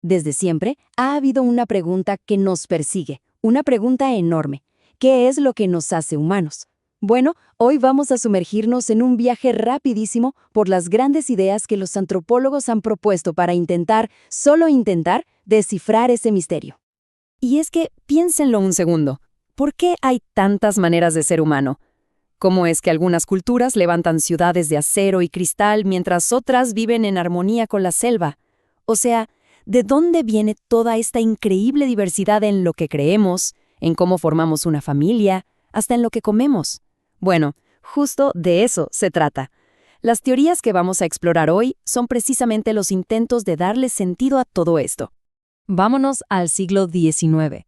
Desde siempre ha habido una pregunta que nos persigue, una pregunta enorme. ¿Qué es lo que nos hace humanos? Bueno, hoy vamos a sumergirnos en un viaje rapidísimo por las grandes ideas que los antropólogos han propuesto para intentar, solo intentar, descifrar ese misterio. Y es que, piénsenlo un segundo, ¿por qué hay tantas maneras de ser humano? ¿Cómo es que algunas culturas levantan ciudades de acero y cristal mientras otras viven en armonía con la selva? O sea, ¿de dónde viene toda esta increíble diversidad en lo que creemos, en cómo formamos una familia, hasta en lo que comemos? Bueno, justo de eso se trata. Las teorías que vamos a explorar hoy son precisamente los intentos de darle sentido a todo esto. Vámonos al siglo XIX.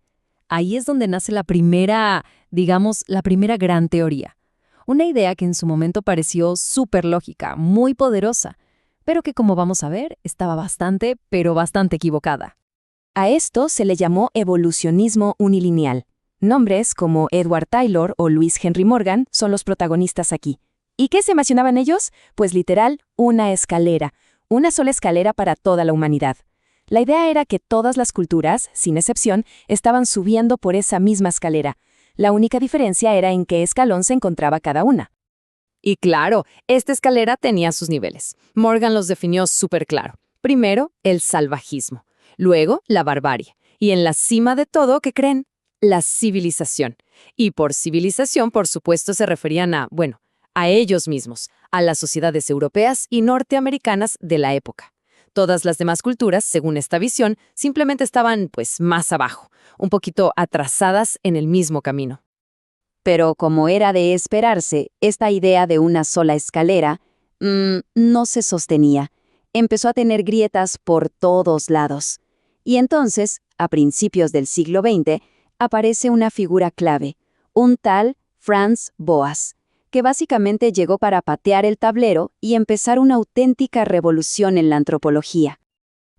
Ahí es donde nace la primera gran teoría. Una idea que en su momento pareció súper lógica, muy poderosa, pero que, como vamos a ver, estaba bastante, pero bastante equivocada. A esto se le llamó evolucionismo unilineal. Nombres como Edward Taylor o Louis Henry Morgan son los protagonistas aquí. ¿Y qué se mencionaban ellos? Pues literal, una escalera, una sola escalera para toda la humanidad. La idea era que todas las culturas, sin excepción, estaban subiendo por esa misma escalera. La única diferencia era en qué escalón se encontraba cada una. Y claro, esta escalera tenía sus niveles. Morgan los definió súper claro. Primero, el salvajismo. Luego, la barbarie. Y en la cima de todo, ¿qué creen? La civilización. Y por civilización, por supuesto, se referían a ellos mismos, a las sociedades europeas y norteamericanas de la época. Todas las demás culturas, según esta visión, simplemente estaban, más abajo, un poquito atrasadas en el mismo camino. Pero como era de esperarse, esta idea de una sola escalera no se sostenía. Empezó a tener grietas por todos lados. Y entonces, a principios del siglo XX, aparece una figura clave, un tal Franz Boas, que básicamente llegó para patear el tablero y empezar una auténtica revolución en la antropología.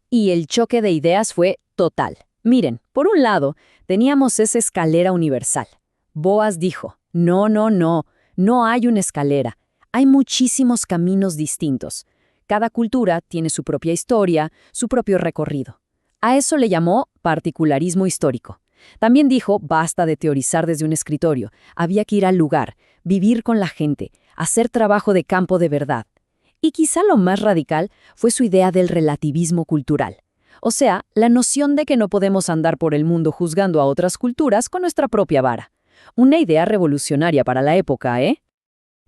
Y el choque de ideas fue total. Miren, por un lado, teníamos esa escalera universal. Boas dijo, no hay una escalera. Hay muchísimos caminos distintos. Cada cultura tiene su propia historia, su propio recorrido. A eso le llamó particularismo histórico. También dijo, basta de teorizar desde un escritorio. Había que ir al lugar, vivir con la gente, hacer trabajo de campo de verdad. Y quizá lo más radical fue su idea del relativismo cultural. O sea, la noción de que no podemos andar por el mundo juzgando a otras culturas con nuestra propia vara. Una idea revolucionaria para la época, ¿eh?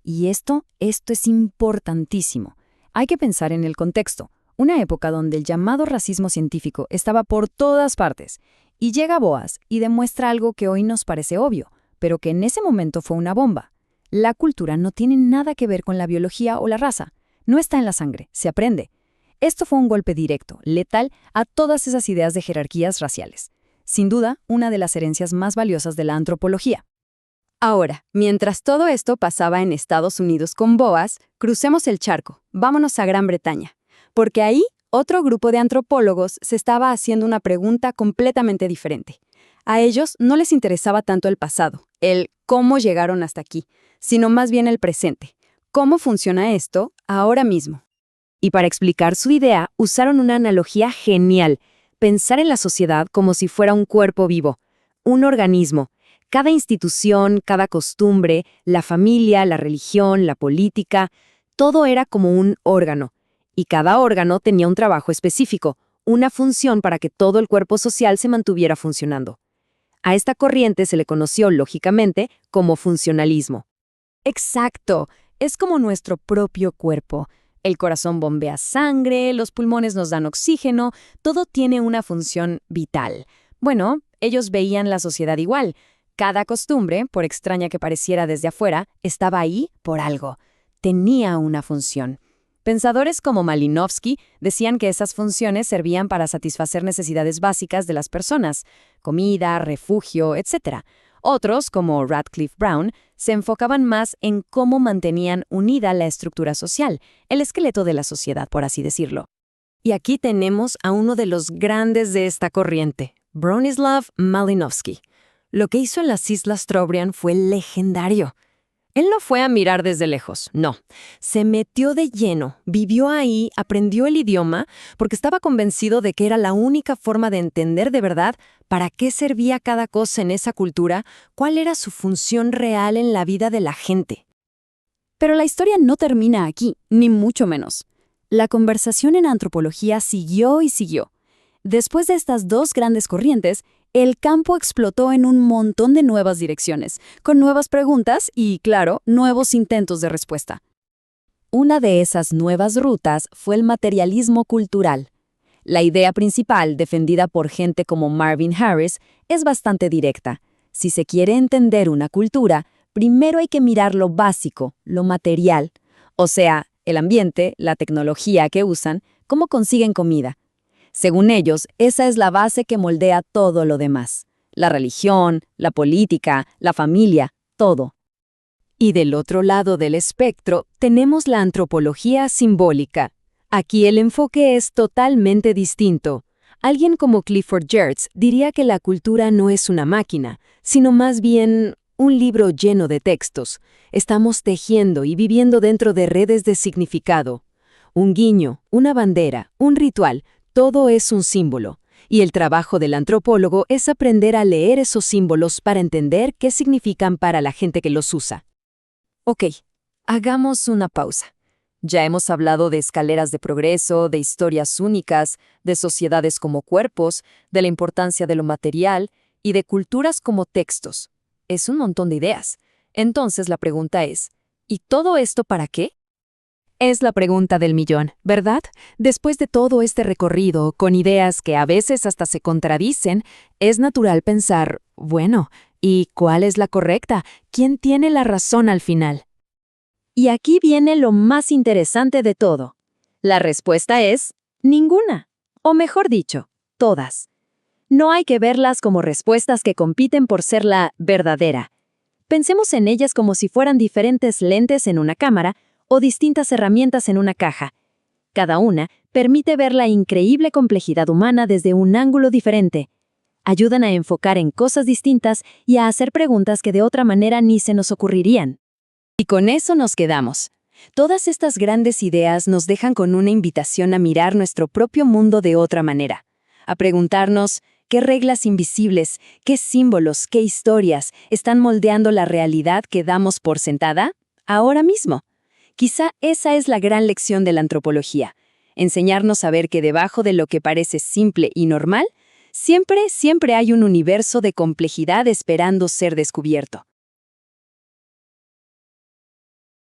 Y esto es importantísimo. Hay que pensar en el contexto. Una época donde el llamado racismo científico estaba por todas partes. Y llega Boas y demuestra algo que hoy nos parece obvio, pero que en ese momento fue una bomba. La cultura no tiene nada que ver con la biología o la raza. No está en la sangre, se aprende. Esto fue un golpe directo, letal, a todas esas ideas de jerarquías raciales. Sin duda, una de las herencias más valiosas de la antropología. Ahora, mientras todo esto pasaba en Estados Unidos con Boas, crucemos el charco, vámonos a Gran Bretaña. Porque ahí, otro grupo de antropólogos se estaba haciendo una pregunta completamente diferente. A ellos no les interesaba tanto el pasado, el cómo llegaron hasta aquí, sino más bien el presente. ¿Cómo funciona esto ahora mismo? Y para explicar su idea, usaron una analogía genial: pensar en la sociedad como si fuera un cuerpo vivo, un organismo. Cada institución, cada costumbre, la familia, la religión, la política, todo era como un órgano. Y cada órgano tenía un trabajo específico, una función para que todo el cuerpo social se mantuviera funcionando. A esta corriente se le conoció, lógicamente, como funcionalismo. Exacto, es como nuestro propio cuerpo. El corazón bombea sangre, los pulmones nos dan oxígeno, todo tiene una función vital. Bueno, ellos veían la sociedad igual. Cada costumbre, por extraña que pareciera desde afuera, estaba ahí por algo. Tenía una función. Pensadores como Malinowski decían que esas funciones servían para satisfacer necesidades básicas de las personas, comida, refugio, etc. Otros, como Radcliffe Brown, se enfocaban más en cómo mantenían unida la estructura social, el esqueleto de la sociedad, por así decirlo. Y aquí tenemos a uno de los grandes de esta corriente, Bronislaw Malinowski. Lo que hizo en las Islas Trobriand fue legendario. Él no fue a mirar desde lejos, no. Se metió de lleno, vivió ahí, aprendió el idioma, porque estaba convencido de que era la única forma de entender de verdad para qué servía cada cosa en esa cultura, cuál era su función real en la vida de la gente. Pero la historia no termina aquí, ni mucho menos. La conversación en antropología siguió y siguió. Después de estas dos grandes corrientes, el campo explotó en un montón de nuevas direcciones, con nuevas preguntas y, claro, nuevos intentos de respuesta. Una de esas nuevas rutas fue el materialismo cultural. La idea principal, defendida por gente como Marvin Harris, es bastante directa. Si se quiere entender una cultura, primero hay que mirar lo básico, lo material, o sea, el ambiente, la tecnología que usan, cómo consiguen comida. Según ellos, esa es la base que moldea todo lo demás. La religión, la política, la familia, todo. Y del otro lado del espectro tenemos la antropología simbólica. Aquí el enfoque es totalmente distinto. Alguien como Clifford Geertz diría que la cultura no es una máquina, sino más bien un libro lleno de textos. Estamos tejiendo y viviendo dentro de redes de significado. Un guiño, una bandera, un ritual, todo es un símbolo. Y el trabajo del antropólogo es aprender a leer esos símbolos para entender qué significan para la gente que los usa. Ok, hagamos una pausa. Ya hemos hablado de escaleras de progreso, de historias únicas, de sociedades como cuerpos, de la importancia de lo material y de culturas como textos. Es un montón de ideas. Entonces la pregunta es, ¿y todo esto para qué? Es la pregunta del millón, ¿verdad? Después de todo este recorrido, con ideas que a veces hasta se contradicen, es natural pensar, bueno, ¿y cuál es la correcta? ¿Quién tiene la razón al final? Y aquí viene lo más interesante de todo. La respuesta es ninguna, o mejor dicho, todas. No hay que verlas como respuestas que compiten por ser la verdadera. Pensemos en ellas como si fueran diferentes lentes en una cámara o distintas herramientas en una caja. Cada una permite ver la increíble complejidad humana desde un ángulo diferente. Ayudan a enfocar en cosas distintas y a hacer preguntas que de otra manera ni se nos ocurrirían. Y con eso nos quedamos. Todas estas grandes ideas nos dejan con una invitación a mirar nuestro propio mundo de otra manera, a preguntarnos qué reglas invisibles, qué símbolos, qué historias están moldeando la realidad que damos por sentada ahora mismo. Quizá esa es la gran lección de la antropología, enseñarnos a ver que debajo de lo que parece simple y normal, siempre hay un universo de complejidad esperando ser descubierto.